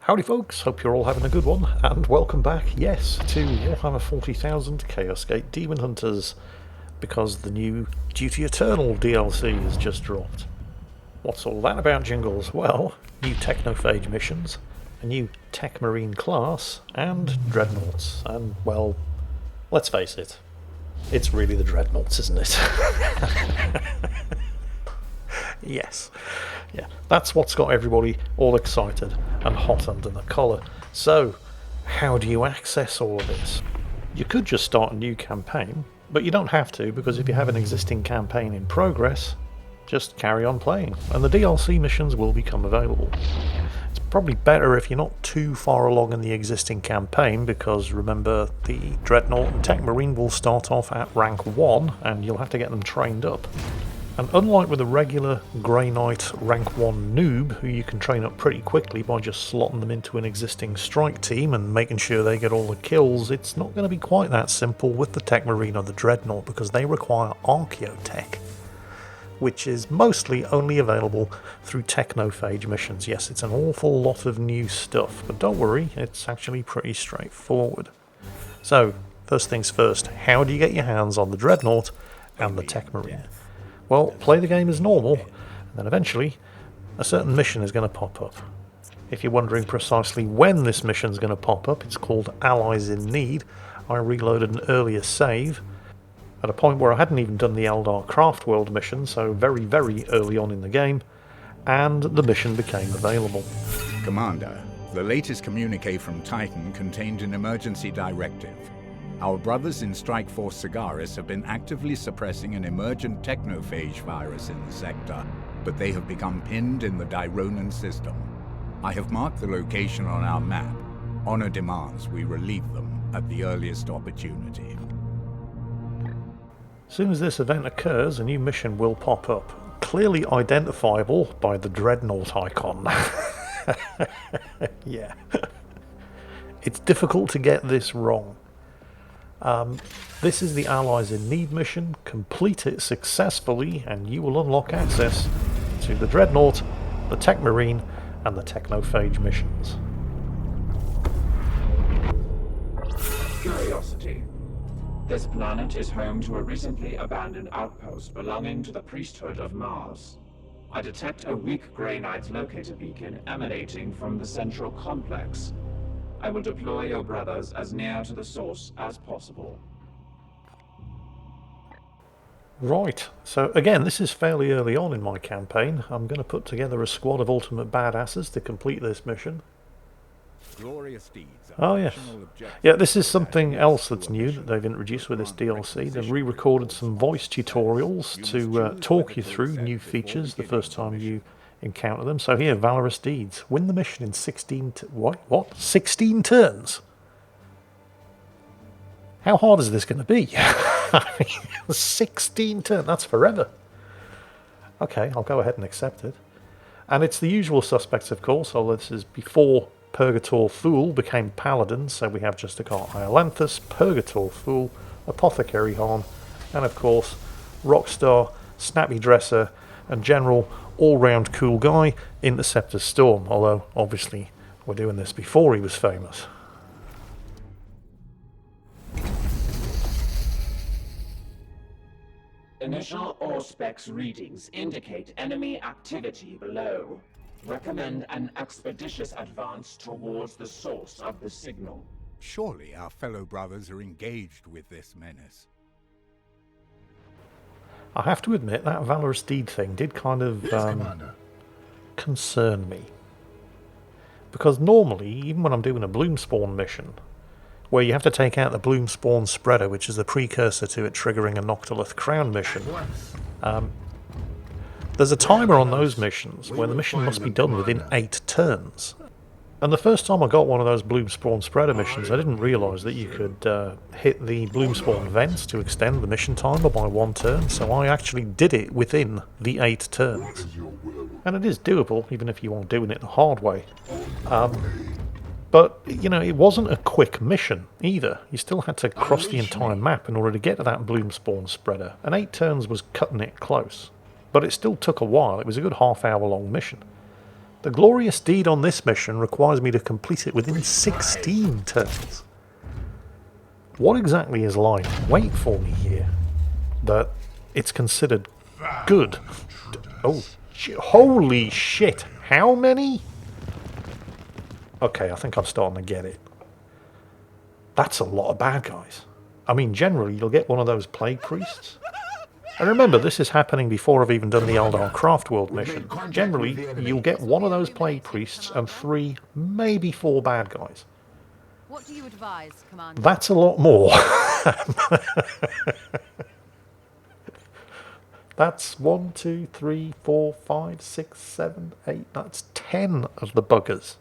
Howdy folks, hope you're all having a good one, and welcome back, yes, to Warhammer 40,000 Chaos Gate Daemonhunters, because the new Duty Eternal DLC has just dropped. What's all that about, Jingles? Well, new Technophage missions, a new Tech Marine class, and Dreadnoughts, and, well, let's face it, it's really the Dreadnoughts, isn't it? Yes. Yeah, that's what's got everybody all excited and hot under the collar. So, how do you access all of this? You could just start a new campaign, but you don't have to, because if you have an existing campaign in progress, just carry on playing, and the DLC missions will become available. It's probably better if you're not too far along in the existing campaign, because remember, the Dreadnought and Tech Marine will start off at rank 1, and you'll have to get them trained up. And unlike with a regular Grey Knight rank 1 noob, who you can train up pretty quickly by just slotting them into an existing strike team and making sure they get all the kills, it's not going to be quite that simple with the Tech Marine or the Dreadnought, because they require Archaeotech, which is mostly only available through Technophage missions. Yes, it's an awful lot of new stuff, but don't worry, it's actually pretty straightforward. So, first things first, how do you get your hands on the Dreadnought and the Tech Marine? Well, play the game as normal, and then eventually a certain mission is going to pop up. If you're wondering precisely when this mission is going to pop up, it's called Allies in Need. I reloaded an earlier save at a point where I hadn't even done the Eldar Craft World mission, so very, very early on in the game, and the mission became available. Commander, the latest communique from Titan contained an emergency directive. Our brothers in Strike Force Cigaris have been actively suppressing an emergent technophage virus in the sector, but they have become pinned in the Dironan system. I have marked the location on our map. Honor demands we relieve them at the earliest opportunity. As soon as this event occurs, a new mission will pop up, clearly identifiable by the Dreadnought icon. Yeah. It's difficult to get this wrong. This is the Allies in Need mission. Complete it successfully and you will unlock access to the Dreadnought, the Tech Marine and the Technophage missions. Curiosity. This planet is home to a recently abandoned outpost belonging to the priesthood of Mars. I detect a weak Grey Knight locator beacon emanating from the central complex. I will deploy your brothers as near to the source as possible. Right, so again, this is fairly early on in my campaign. I'm going to put together a squad of ultimate badasses to complete this mission. Glorious deeds. Oh yes. Yeah, this is something else that's new that they've introduced with this DLC. They've re-recorded some voice tutorials to talk you through new features the first time you encounter them. So here, Valorous Deeds. Win the mission in 16... What? 16 turns? How hard is this going to be? I mean, 16 turns. That's forever. Okay, I'll go ahead and accept it. And it's the usual suspects, of course. Although this is before Purgator Fool became Paladin. So we have Justicar Iolanthus, Purgator Fool, Apothecary Hon, and of course, Rockstar, Snappy Dresser, and General all-round cool guy, Interceptor Storm, although obviously we're doing this before he was famous. Initial Auspex readings indicate enemy activity below. Recommend an expeditious advance towards the source of the signal. Surely our fellow brothers are engaged with this menace. I have to admit, that Valorous Deed thing did kind of concern me. Because normally, even when I'm doing a Bloomspawn mission, where you have to take out the Bloomspawn spreader, which is the precursor to it triggering a Noctilith Crown mission, there's a timer on those missions where the mission must be done within 8 turns. And the first time I got one of those Bloomspawn spreader missions, I didn't realise that you could hit the Bloomspawn vents to extend the mission timer by 1 turn, so I actually did it within the 8 turns. And it is doable, even if you are doing it the hard way. But, you know, it wasn't a quick mission either. You still had to cross the entire map in order to get to that Bloomspawn spreader, and 8 turns was cutting it close. But it still took a while. It was a good half-hour long mission. The glorious deed on this mission requires me to complete it within 16 turns. What exactly is lying in wait for me here? That it's considered good. Oh, holy shit. How many? Okay, I think I'm starting to get it. That's a lot of bad guys. I mean, generally, you'll get one of those plague priests. And remember, this is happening before I've even done the Eldar Craft World mission. Generally, you'll get one of those plague priests and 3, maybe 4 bad guys. What do you advise, Commander? That's a lot more. That's 1, 2, 3, 4, 5, 6, 7, 8. That's 10 of the buggers.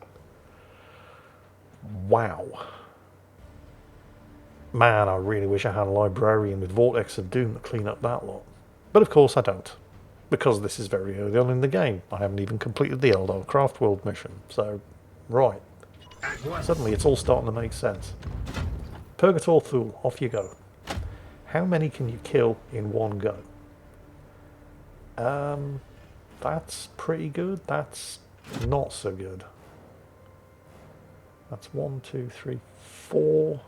Wow. Man, I really wish I had a librarian with Vortex of Doom to clean up that lot. But of course I don't. Because this is very early on in the game. I haven't even completed the Eldar Craft World mission. So, right. Suddenly it's all starting to make sense. Purgator Thule, off you go. How many can you kill in one go? That's pretty good. That's not so good. That's 1, 2, 3, 4.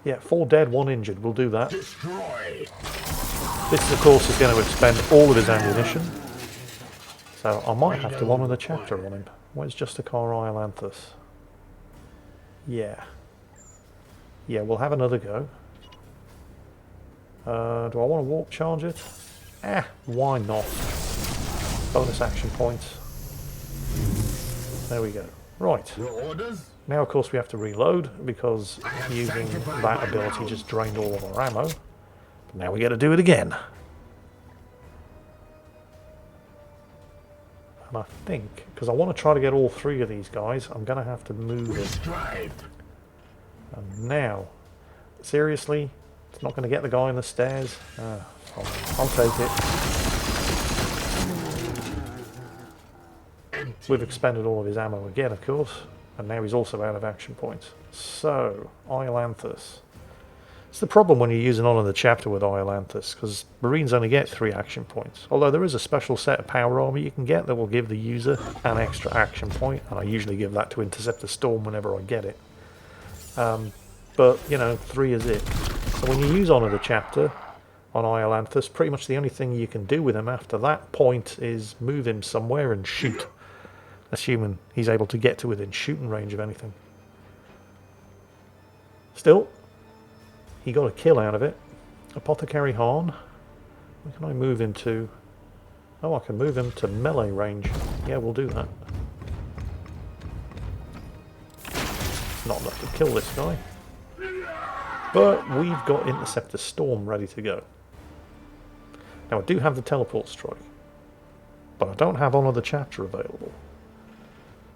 Yeah, 4 dead, 1 injured. We'll do that. Destroy. This, of course, is going to expend all of his ammunition. So I might have to honour the chapter on him. Where's Justicar Iolanthus? Yeah. Yeah, we'll have another go. Do I want to warp charge it? Why not? Bonus action points. There we go. Right. Your orders? Now, of course, we have to reload because using that ability just drained all of our ammo. But now we got to do it again. And I think, because I want to try to get all 3 of these guys, I'm going to have to move it. And now, seriously, it's not going to get the guy on the stairs. I'll take it. We've expended all of his ammo again, of course. And now he's also out of action points. So, Iolanthus. It's the problem when you're using on in the chapter with Iolanthus, because Marines only get 3 action points. Although there is a special set of power armor you can get that will give the user an extra action point, and I usually give that to Intercept the Storm whenever I get it. But, you know, 3 is it. So when you use Honor the Chapter on Iolanthus, pretty much the only thing you can do with him after that point is move him somewhere and shoot. Assuming he's able to get to within shooting range of anything. Still, he got a kill out of it. Apothecary Harn. Where can I move him to? Oh, I can move him to melee range. Yeah, we'll do that. Not enough to kill this guy. But we've got Intercept the Storm ready to go. Now, I do have the Teleport Strike. But I don't have Honor the Chapter available.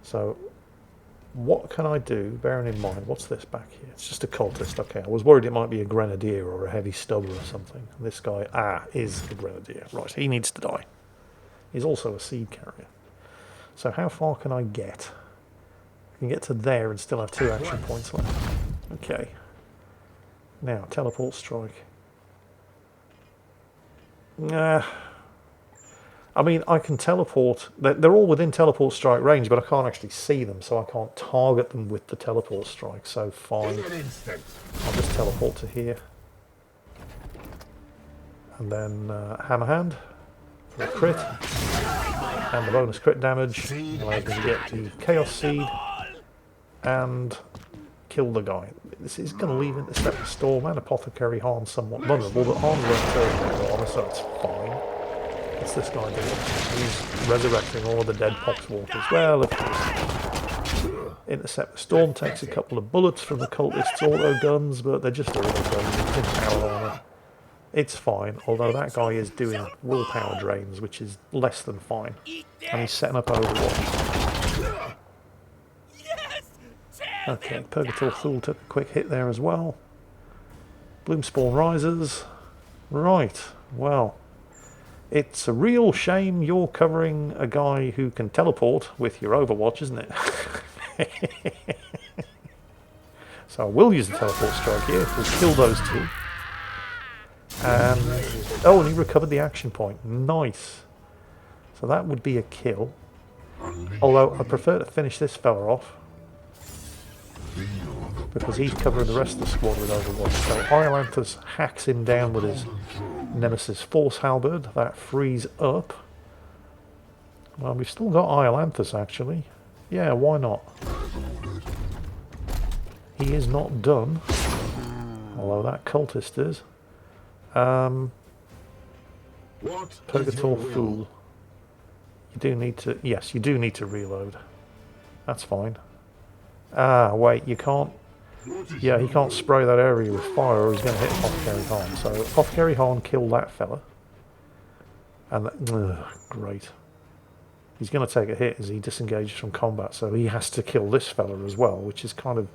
So, what can I do, bearing in mind, what's this back here? It's just a cultist. Okay, I was worried it might be a grenadier or a heavy stubber or something. This guy, is a grenadier. Right, he needs to die. He's also a seed carrier. So how far can I get? I can get to there and still have 2 action points left. Okay. Now, teleport strike. I mean, I can teleport. They're all within teleport strike range, but I can't actually see them, so I can't target them with the teleport strike. So fine. I'll just teleport to here. And then Hammer Hand for a crit. And the bonus crit damage allows me to get the Chaos Seed and kill the guy. This is going to leave Intercept the Storm and Apothecary Harn somewhat vulnerable, but Harn won't turn armor, so it's fine. What's this guy doing? He's resurrecting all of the dead Poxwalkers. Well, of course. Intercept the Storm takes a couple of bullets from the cultists' auto guns, but they're just auto guns. It's in power armor. It's fine, although that guy is doing willpower drains, which is less than fine. And he's setting up Overwatch. Okay, Purgator Thule took a quick hit there as well. Bloomspawn rises. Right, well, it's a real shame you're covering a guy who can teleport with your Overwatch, isn't it? So I will use the teleport strike here. We'll kill those 2. And oh, and he recovered the action point. Nice. So that would be a kill. Although I prefer to finish this fella off, because he's covering the rest of the squad with Overwatch. So Iolanthus hacks him down with his Nemesis Force Halberd. That frees up. Well, we've still got Iolanthus actually. Yeah, why not? He is not done. Although that cultist is. Purgator Fool. You do need to... Yes, you do need to reload. That's fine. Ah, wait, you can't... Yeah, he can't spray that area with fire or he's going to hit Apothecary Harn. So Apothecary Harn killed that fella. And that... great. He's going to take a hit as he disengages from combat, so he has to kill this fella as well, which is kind of...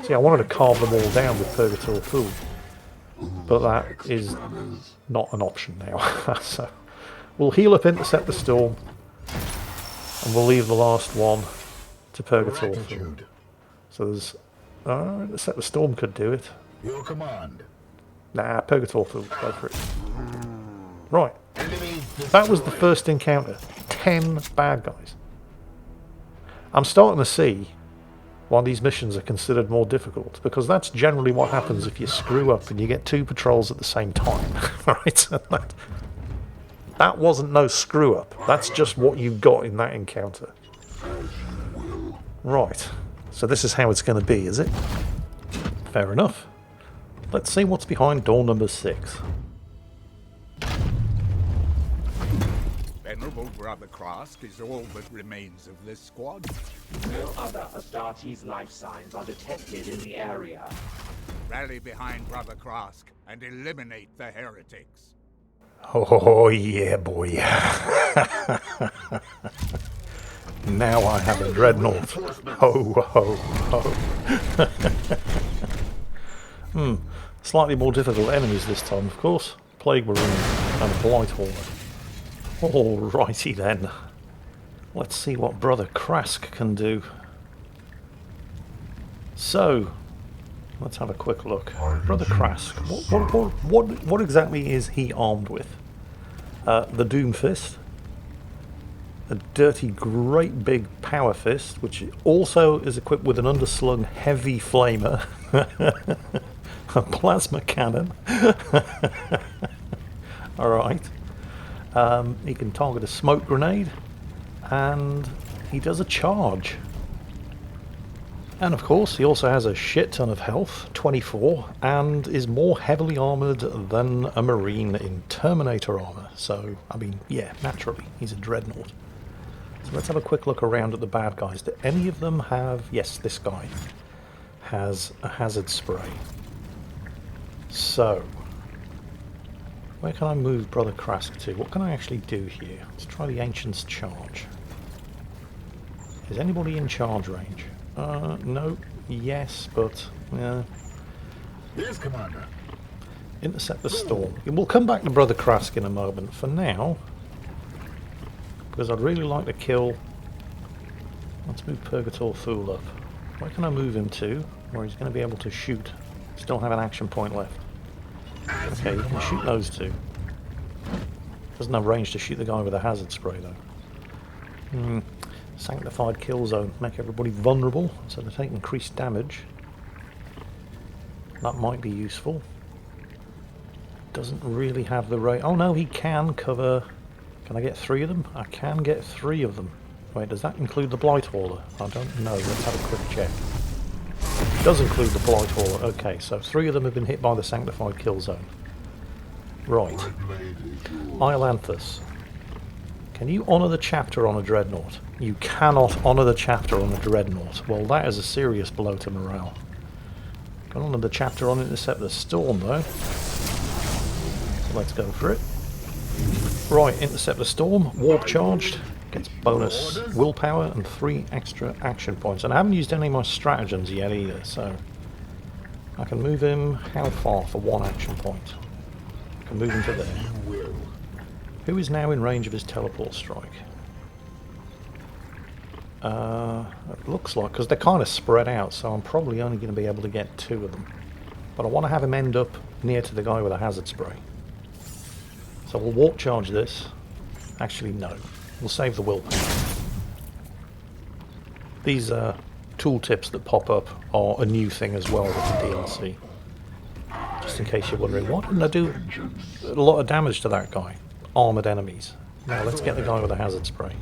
See, I wanted to carve them all down with Purgator Fool. But that is not an option now. So we'll heal up, intercept the storm, and we'll leave the last one to Purgator Fool. So there's... intercept the storm could do it. Your command. Nah, Purgator Fool, go for it. Right. That was the first encounter. 10 bad guys. I'm starting to see why these missions are considered more difficult, because that's generally what happens if you screw up and you get 2 patrols at the same time. Right? That wasn't no screw up. That's just what you got in that encounter. Right. So this is how it's going to be, is it? Fair enough. Let's see what's behind door number 6. Venerable Brother Krask is all that remains of this squad. No other Astartes life signs are detected in the area. Rally behind Brother Krask and eliminate the heretics. Oh yeah, boy. Now I have a dreadnought. Ho ho ho. Slightly more difficult enemies this time, of course. Plague Marine and Blightwater. Alrighty then. Let's see what Brother Krask can do. So, let's have a quick look. Brother Krask, what exactly is he armed with? The Doom Fist. A dirty, great big Power Fist, which also is equipped with an underslung heavy flamer. A plasma cannon. Alright. He can target a smoke grenade, and he does a charge. And of course, he also has a shit ton of health, 24, and is more heavily armoured than a Marine in Terminator armour. So, I mean, yeah, naturally, he's a dreadnought. So let's have a quick look around at the bad guys. Do any of them have... Yes, this guy has a hazard spray. So... where can I move Brother Krask to? What can I actually do here? Let's try the Ancient's Charge. Is anybody in charge range? No. Yes, but... Yes, Commander. Intercept the storm. We'll come back to Brother Krask in a moment. For now, because I'd really like to kill... Let's move Purgator Fool up. Where can I move him to? Where he's going to be able to shoot. Still have an action point left. Okay, you can shoot those two. Doesn't have range to shoot the guy with a hazard spray though. Sanctified kill zone. Make everybody vulnerable so they take increased damage. That might be useful. Doesn't really have the range. Oh no, he can cover... Can I get 3 of them? I can get 3 of them. Wait, does that include the Blightwater? I don't know. Let's have a quick check. It does include the Blightwater. Okay, so 3 of them have been hit by the Sanctified kill zone. Right. Iolanthus. Can you honour the chapter on a dreadnought? You cannot honour the chapter on a dreadnought. Well, that is a serious blow to morale. Can honour the chapter on Intercept the Storm, though. So let's go for it. Right, Intercept the Storm. Warp charged. Gets bonus willpower and 3 extra action points. And I haven't used any of my stratagems yet either, so... I can move him how far for 1 action point? I can move him to there. Who is now in range of his teleport strike? It looks like, because they're kind of spread out, so I'm probably only going to be able to get 2 of them. But I want to have him end up near to the guy with a hazard spray. So we'll warp charge this. Actually, no. We'll save the willpower. These tooltips that pop up are a new thing as well with the DLC. Just in case you're wondering, why didn't I do a lot of damage to that guy? Armoured enemies. Now let's get the guy with the hazard spray.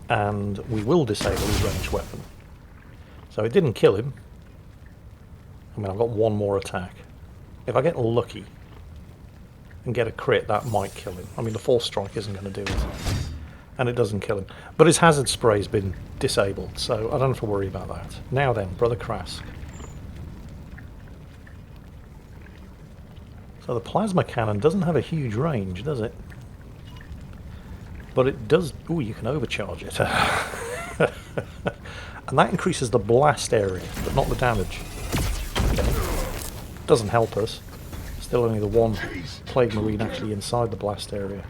And we will disable his ranged weapon. So it didn't kill him. I mean, I've got one more attack. If I get lucky and get a crit, that might kill him. I mean, the false strike isn't going to do it. And it doesn't kill him. But his hazard spray's been disabled, so I don't have to worry about that. Now then, Brother Krask. So the plasma cannon doesn't have a huge range, does it? But it does... Ooh, you can overcharge it. And that increases the blast area, but not the damage. Okay. Doesn't help us. Still only the one Plague Marine actually inside the blast area.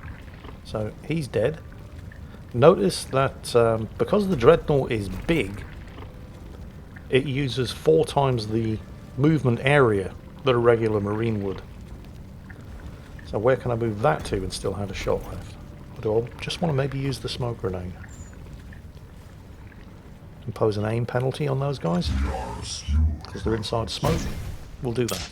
So he's dead. Notice that because the Dreadnought is big, it uses 4 times the movement area that a regular Marine would. So where can I move that to and still have a shot left? Or do I just want to maybe use the smoke grenade? Impose an aim penalty on those guys? Because they're inside smoke? We'll do that.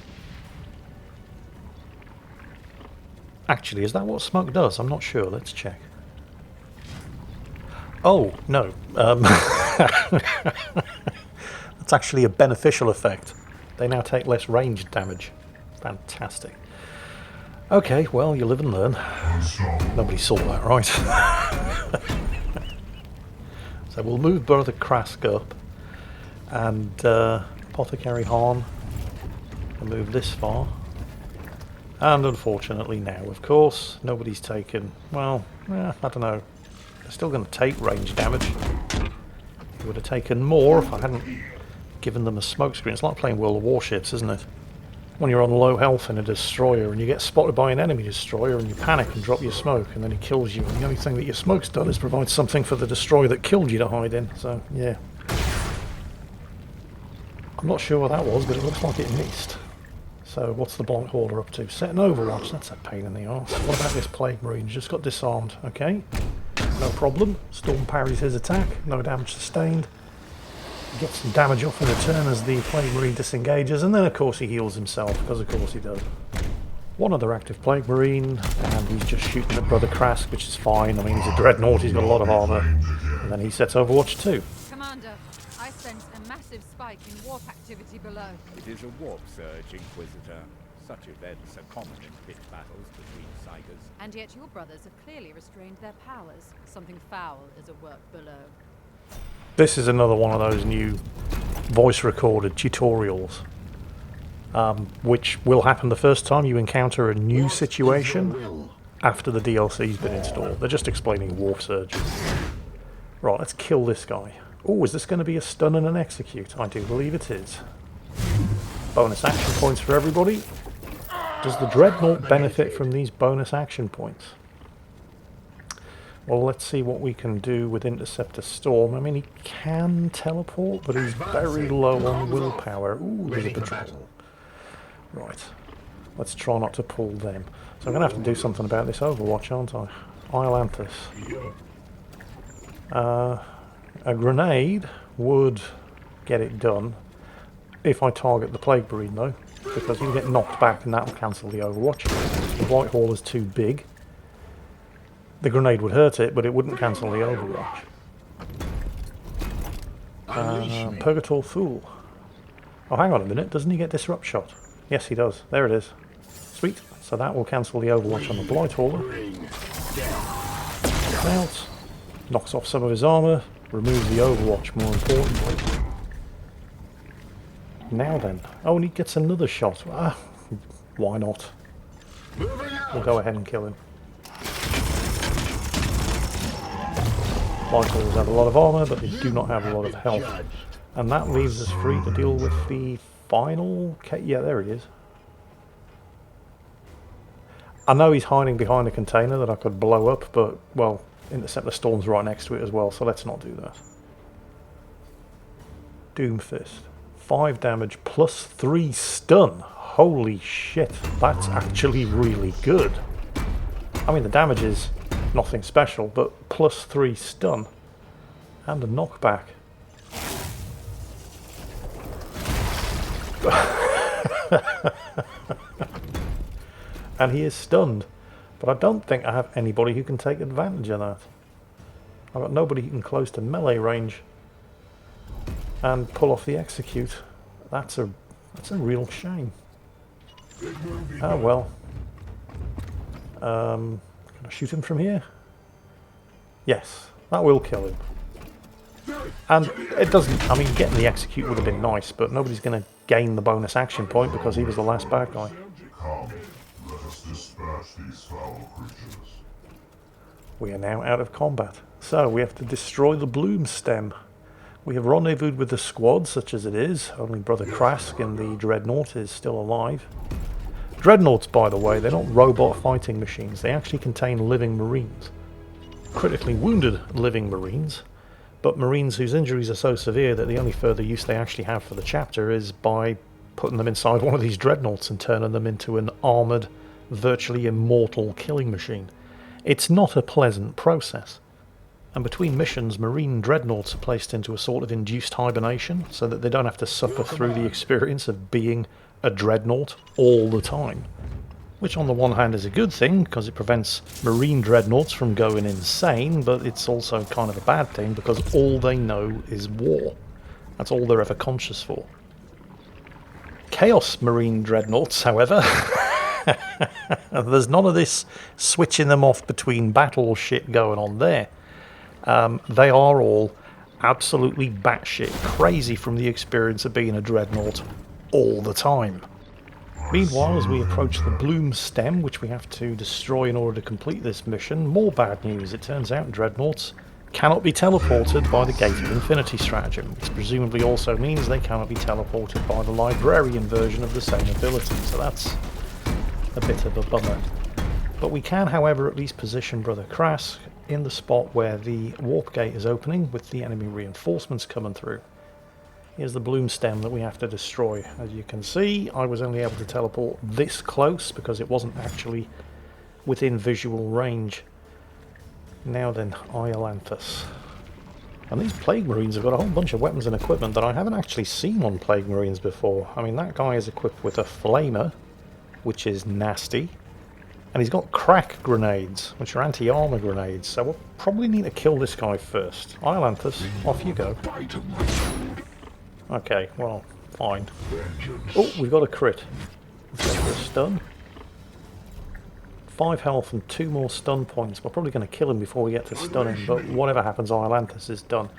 Actually, is that what smoke does? I'm not sure. Let's check. Oh, no. That's actually a beneficial effect. They now take less ranged damage. Fantastic. Okay, well, you live and learn. Nobody saw that, right? So we'll move Brother Krask up, and Apothecary Hahn can move this far. And unfortunately now, of course, nobody's taken, well, I don't know. They're still going to take range damage. They would have taken more if I hadn't given them a smoke screen. It's like playing World of Warships, isn't it? When you're on low health in a destroyer and you get spotted by an enemy destroyer and you panic and drop your smoke and then he kills you, and the only thing that your smoke's done is provide something for the destroyer that killed you to hide in. So, yeah. I'm not sure what that was, but it looks like it missed. So, what's the Blight Hauler up to? Set an Overwatch. That's a pain in the arse. What about this Plague Marine? Just got disarmed. Okay. No problem. Storm parries his attack. No damage sustained. Gets some damage off in return as the Plague Marine disengages, and then of course he heals himself, because of course he does. One other active Plague Marine, and he's just shooting at Brother Krask, which is fine. I mean, he's a Dreadnought, he's got a lot of armour. And then he sets Overwatch 2. Commander, I sense a massive spike in warp activity below. It is a warp surge, Inquisitor. Such events are common in pit battles between Cygers. And yet your brothers have clearly restrained their powers. Something foul is at work below. This is another one of those new voice-recorded tutorials, which will happen the first time you encounter a new situation after the DLC's been installed. They're just explaining warp surge. Right, let's kill this guy. Oh, is this going to be a stun and an execute? I do believe it is. Bonus action points for everybody. Does the Dreadnought benefit from these bonus action points? Well, let's see what we can do with Interceptor Storm. I mean, he can teleport, but he's very low on willpower. Ooh, there's a patrol. Right. Let's try not to pull them. So I'm going to have to do something about this Overwatch, aren't I? Islanthus. A grenade would get it done if I target the Plague Marine, though, because he'll get knocked back and that'll cancel the Overwatch. The Blight Hauler's too big. The grenade would hurt it, but it wouldn't cancel the Overwatch. Purgator Fool. Oh, hang on a minute. Doesn't he get Disrupt Shot? Yes, he does. There it is. Sweet. So that will cancel the Overwatch on the Blight Hauler. Out. Knocks off some of his armour. Removes the Overwatch, more importantly. Now then. Oh, and he gets another shot. Ah, why not? We'll go ahead and kill him. Blight Haulers have a lot of armour, but they do not have a lot of health. And that leaves us free to deal with the final... Yeah, there he is. I know he's hiding behind a container that I could blow up, but, well, Interceptor Storm's right next to it as well, so let's not do that. Doomfist. 5 damage plus 3 stun. Holy shit, that's actually really good. I mean, the damage is nothing special, but plus 3 stun. And a knockback. And he is stunned. But I don't think I have anybody who can take advantage of that. I've got nobody who can close to melee range and pull off the execute. That's a real shame. Oh well. Can I shoot him from here? Yes, that will kill him. And it doesn't, I mean, getting the execute would have been nice, but nobody's going to gain the bonus action point because he was the last bad guy. Come, let us dispatch these foul creatures. We are now out of combat, so we have to destroy the bloom stem. We have rendezvoused with the squad, such as it is. Only Brother Krask in the Dreadnought is still alive. Dreadnoughts, by the way, they're not robot fighting machines. They actually contain living Marines. Critically wounded living Marines, but Marines whose injuries are so severe that the only further use they actually have for the chapter is by putting them inside one of these Dreadnoughts and turning them into an armoured, virtually immortal killing machine. It's not a pleasant process. And between missions, Marine Dreadnoughts are placed into a sort of induced hibernation so that they don't have to suffer through the experience of being a Dreadnought all the time. Which on the one hand is a good thing, because it prevents Marine Dreadnoughts from going insane, but it's also kind of a bad thing because all they know is war. That's all they're ever conscious for. Chaos Marine Dreadnoughts, however, there's none of this switching them off between battle shit going on there. They are all absolutely batshit crazy from the experience of being a Dreadnought all the time. Meanwhile, as we approach the bloom stem, which we have to destroy in order to complete this mission, more bad news. It turns out Dreadnoughts cannot be teleported by the Gate of Infinity stratagem, which presumably also means they cannot be teleported by the Librarian version of the same ability, so that's a bit of a bummer. But we can, however, at least position Brother Krask in the spot where the warp gate is opening with the enemy reinforcements coming through. Here's the bloom stem that we have to destroy. As you can see, I was only able to teleport this close because it wasn't actually within visual range. Now then, Iolanthus. And these Plague Marines have got a whole bunch of weapons and equipment that I haven't actually seen on Plague Marines before. I mean, that guy is equipped with a flamer, which is nasty. And he's got crack grenades, which are anti-armor grenades. So we'll probably need to kill this guy first. Iolanthus, off you go. Okay, well, fine. Oh, we've got a crit. Let's go for a stun. 5 health and 2 more stun points. We're probably going to kill him before we get to stunning, but whatever happens, Iolanthus is done.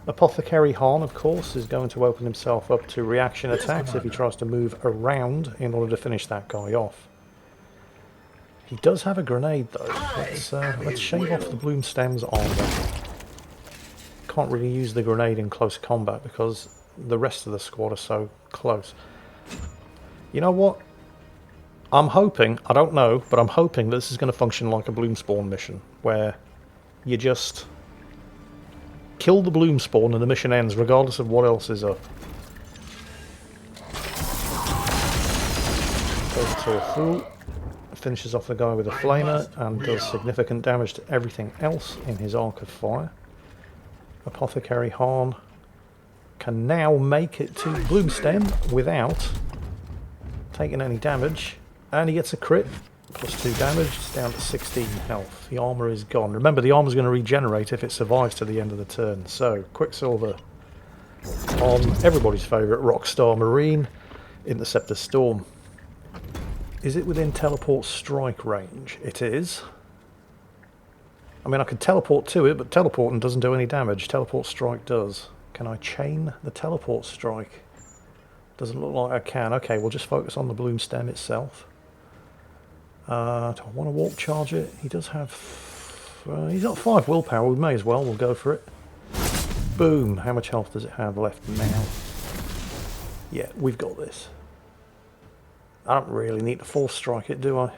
Apothecary Han, of course, is going to open himself up to reaction attacks if he tries to move around in order to finish that guy off. He does have a grenade, though. Let's shave off the bloom stem's armor. Can't really use the grenade in close combat because the rest of the squad are so close. You know what? I'm hoping, I don't know, but I'm hoping that this is going to function like a bloom spawn mission, where you just kill the bloom spawn and the mission ends regardless of what else is up. Goes to a fool, finishes off the guy with a flamer and does significant damage to everything else in his arc of fire. Apothecary Han can now make it to Bloomstem without taking any damage, and he gets a crit, plus 2 damage, it's down to 16 health. The armour is gone. Remember, the armour is going to regenerate if it survives to the end of the turn. So, Quicksilver on everybody's favourite Rockstar Marine, Interceptor Storm. Is it within teleport strike range? It is. I mean, I could teleport to it, but teleporting doesn't do any damage. Teleport strike does. Can I chain the teleport strike? Doesn't look like I can. Okay, we'll just focus on the bloom stem itself. Do I want to warp charge it? He does have... he's got 5 willpower. We may as well. We'll go for it. Boom. How much health does it have left now? Yeah, we've got this. I don't really need to force strike it, do I?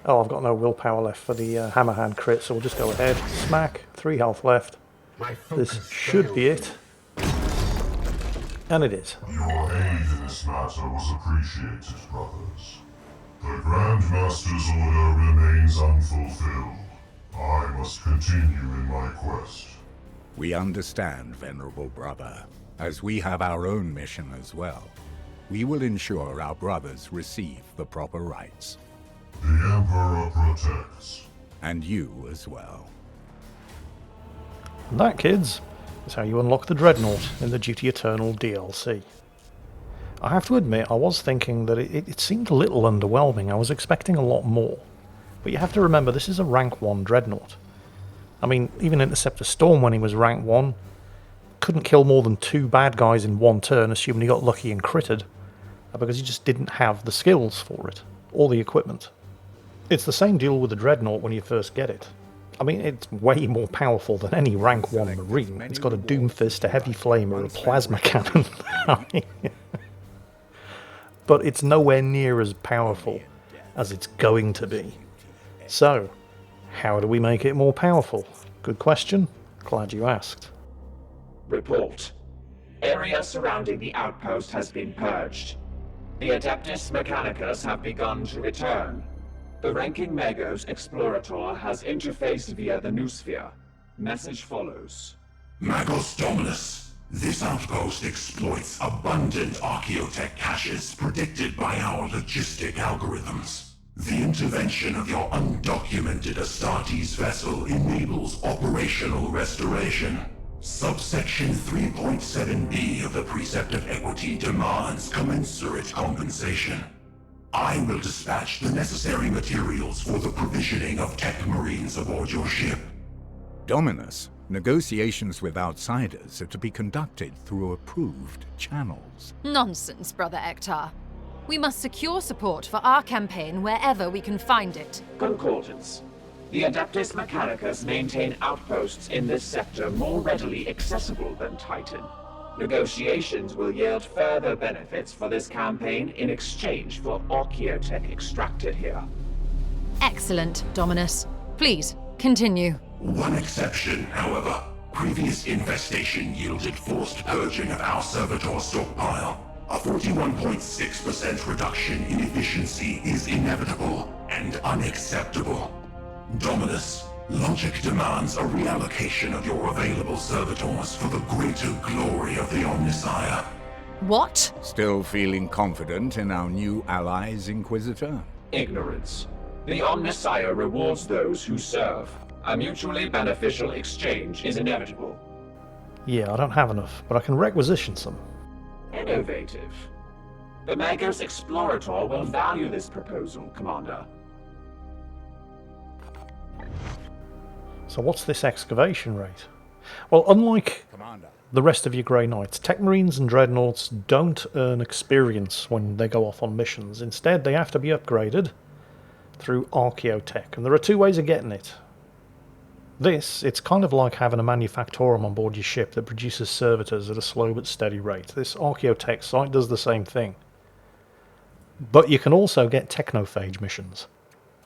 Oh, I've got no willpower left for the hammerhand crit, so we'll just go ahead. Smack. 3 health left. This should be it. And it is. Your aid in this matter was appreciated, brothers. The Grand Master's order remains unfulfilled. I must continue in my quest. We understand, Venerable Brother, as we have our own mission as well. We will ensure our brothers receive the proper rights. The Emperor protects. And you as well. And that, kids, is how you unlock the Dreadnought in the Duty Eternal DLC. I have to admit, I was thinking that it seemed a little underwhelming. I was expecting a lot more. But you have to remember, this is a rank 1 Dreadnought. I mean, even Interceptor Storm, when he was rank 1, couldn't kill more than 2 bad guys in one turn, assuming he got lucky and critted, because he just didn't have the skills for it, or the equipment. It's the same deal with the Dreadnought when you first get it. I mean, it's way more powerful than any rank 1 Marine. It's got a Doomfist, a Heavy Flamer, a Plasma Cannon. But it's nowhere near as powerful as it's going to be. So, how do we make it more powerful? Good question. Glad you asked. Report. Area surrounding the outpost has been purged. The Adeptus Mechanicus have begun to return. The ranking Magos Explorator has interfaced via the Noosphere. Message follows. Magos Dominus, this outpost exploits abundant archaeotech caches predicted by our logistic algorithms. The intervention of your undocumented Astartes vessel enables operational restoration. Subsection 3.7b of the Precept of Equity demands commensurate compensation. I will dispatch the necessary materials for the provisioning of tech marines aboard your ship. Dominus, negotiations with outsiders are to be conducted through approved channels. Nonsense, Brother Ektar. We must secure support for our campaign wherever we can find it. Concordance. The Adeptus Mechanicus maintain outposts in this sector more readily accessible than Titan. Negotiations will yield further benefits for this campaign in exchange for archaeotech extracted here. Excellent, Dominus. Please, continue. One exception, however. Previous infestation yielded forced purging of our servitor stockpile. A 41.6% reduction in efficiency is inevitable and unacceptable. Dominus, logic demands a reallocation of your available servitors for the greater glory of the Omnissiah. What? Still feeling confident in our new allies, Inquisitor? Ignorance. The Omnissiah rewards those who serve. A mutually beneficial exchange is inevitable. Yeah, I don't have enough, but I can requisition some. Innovative. The Magos Explorator will value this proposal, Commander. So what's this excavation rate? Well, unlike Commander. the rest of your Grey Knights, Tech Marines and Dreadnoughts don't earn experience when they go off on missions. Instead, they have to be upgraded through archaeotech, and there are 2 ways of getting it. It's kind of like having a manufactorum on board your ship that produces servitors at a slow but steady rate. This archaeotech site does the same thing. But you can also get technophage missions.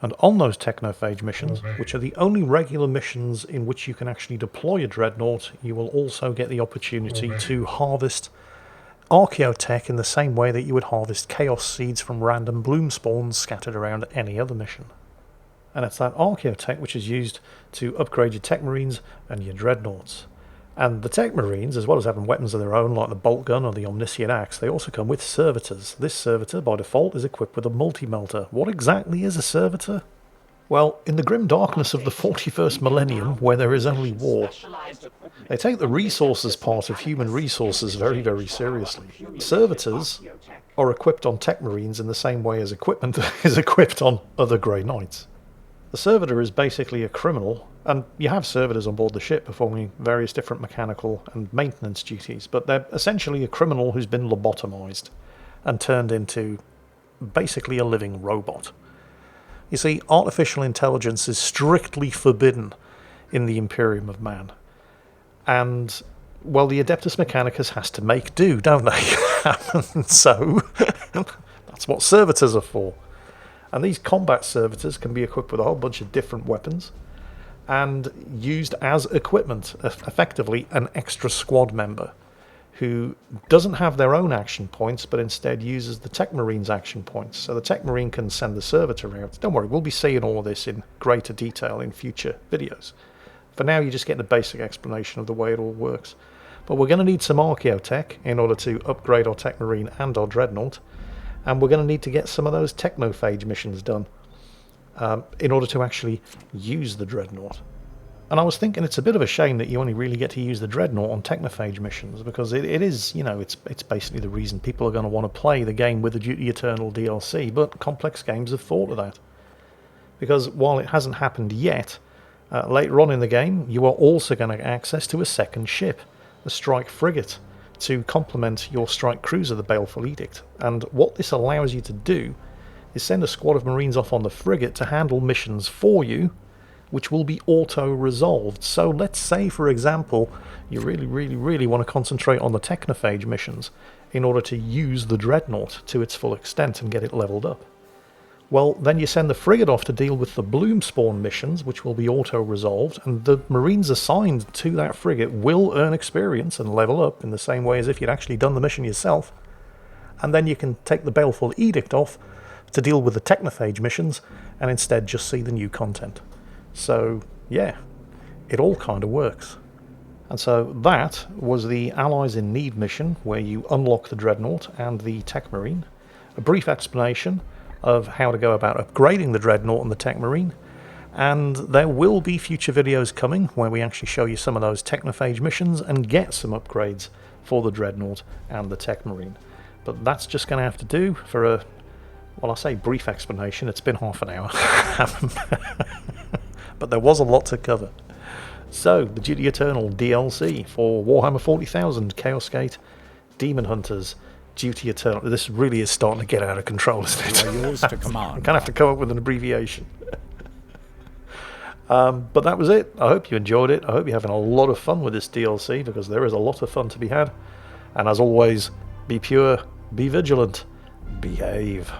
And on those technophage missions, which are the only regular missions in which you can actually deploy a Dreadnought, you will also get the opportunity to harvest archaeotech in the same way that you would harvest chaos seeds from random bloom spawns scattered around any other mission. And it's that archaeotech which is used to upgrade your Tech Marines and your Dreadnoughts. And the Tech Marines, as well as having weapons of their own like the bolt gun or the omniscient axe, they also come with servitors. This servitor, by default, is equipped with a multi-melter. What exactly is a servitor? Well, in the grim darkness of the 41st millennium, where there is only war, they take the resources part of human resources very, very seriously. Servitors are equipped on Tech Marines in the same way as equipment is equipped on other Grey Knights. The servitor is basically a criminal, and you have servitors on board the ship performing various different mechanical and maintenance duties, but they're essentially a criminal who's been lobotomized and turned into basically a living robot. You see, artificial intelligence is strictly forbidden in the Imperium of Man. And, well, the Adeptus Mechanicus has to make do, don't they? And so, that's what servitors are for. And these combat servitors can be equipped with a whole bunch of different weapons and used as equipment, effectively an extra squad member who doesn't have their own action points but instead uses the Tech Marine's action points. So the Tech Marine can send the servitor out. Don't worry, we'll be seeing all of this in greater detail in future videos. For now, you just get the basic explanation of the way it all works. But we're going to need some archaeotech in order to upgrade our Techmarine and our Dreadnought, and we're going to need to get some of those technophage missions done in order to actually use the Dreadnought. And I was thinking it's a bit of a shame that you only really get to use the Dreadnought on technophage missions, because it is, you know, it's basically the reason people are going to want to play the game with the Duty Eternal DLC, but complex games have thought of that. Because while it hasn't happened yet, later on in the game, you are also going to get access to a second ship, the Strike Frigate, to complement your Strike Cruiser, the Baleful Edict. And what this allows you to do is send a squad of Marines off on the frigate to handle missions for you, which will be auto-resolved. So let's say, for example, you really want to concentrate on the technophage missions in order to use the Dreadnought to its full extent and get it leveled up. Well, then you send the frigate off to deal with the Bloomspawn missions, which will be auto-resolved, and the Marines assigned to that frigate will earn experience and level up in the same way as if you'd actually done the mission yourself. And then you can take the Baleful Edict off to deal with the technophage missions and instead just see the new content. So, yeah, it all kind of works. And so that was the Allies in Need mission, where you unlock the Dreadnought and the Techmarine. A brief explanation of how to go about upgrading the Dreadnought and the Techmarine. And there will be future videos coming where we actually show you some of those technophage missions and get some upgrades for the Dreadnought and the Techmarine. But that's just going to have to do for a, well, I say brief explanation, it's been half an hour. But there was a lot to cover. So, the Duty Eternal DLC for Warhammer 40,000, Chaos Gate, Daemonhunters, Duty Eternal. This really is starting to get out of control, isn't it? You are yours to command. I'm going to have to come up with an abbreviation. But that was it. I hope you enjoyed it. I hope you're having a lot of fun with this DLC, because there is a lot of fun to be had. And as always, be pure, be vigilant, behave.